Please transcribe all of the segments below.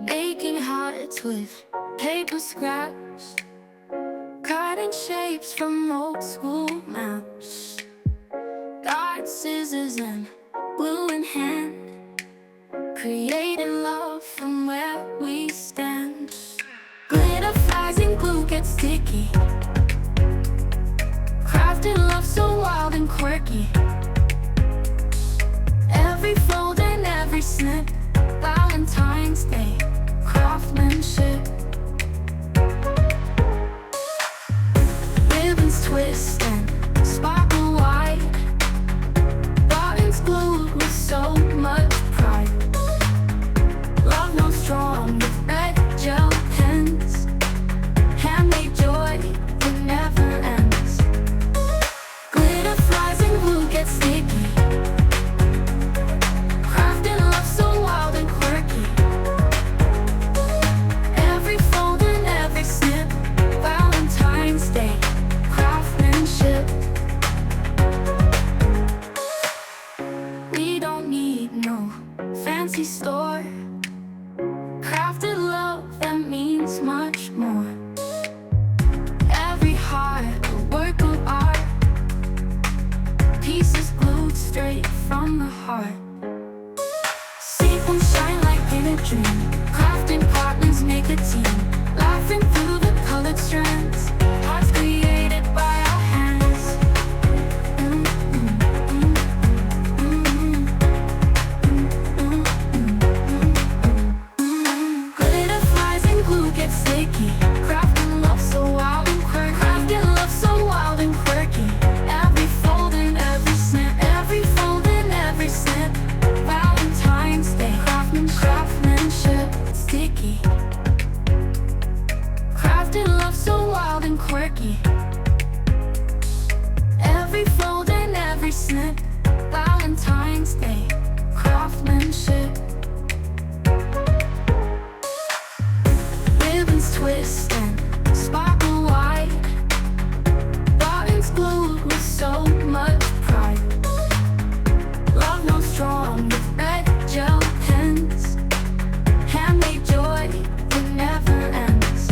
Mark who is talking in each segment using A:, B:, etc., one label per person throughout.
A: making hearts with paper scraps, cutting shapes from old school maps. Darts, scissors, and glue in hand, creating love from where we stand. Glitter flies and glue gets sticky, crafting love so wild and quirky. Every fold and every snip, Valentine's Day craftsmanship. Ribbons twist and sparkle white, buttons glued with so much pride. Love knows strong with red gel pens, handmade joy that never ends. Glitter flies and glue gets sticky, crafting love so wild and quirky. Every fold and every snip, Valentine's Day craftsmanship. We don't need no fancy store, crafted love that means much more. Every heart a work of art, pieces glued straight from the heart. Sequins shine like in a dream, crafting partners make a team, laughing through the colored strands, hearts created by our hands. Glitter flies and glue gets sticky, crafting love so wild and quirky. Crafting love so wild and quirky. Every fold and every snip, every fold and every snip, Valentine's Day craftsmanship. Sticky, crafting love so wild and quirky. Every fold and every snip, Valentine's Day craftsmanship. Ribbons twist and sparkle white, buttons glued with so much pride. Love knows strong with red gel pens, handmade joy that never ends.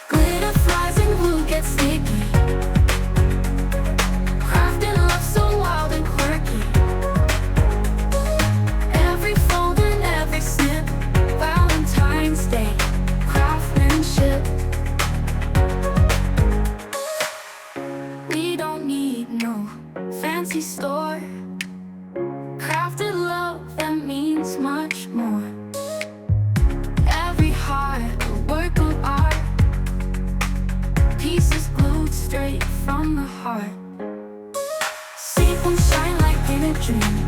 A: Glitter flies and glue gets sticky, crafting love so wild and quirky. Every fold and every snip, Valentine's Day craftsmanship. We don't need no fancy store, crafted love that means much more. Every heart a work of art, pieces glued straight from the heart. Sequins shine like in a dream,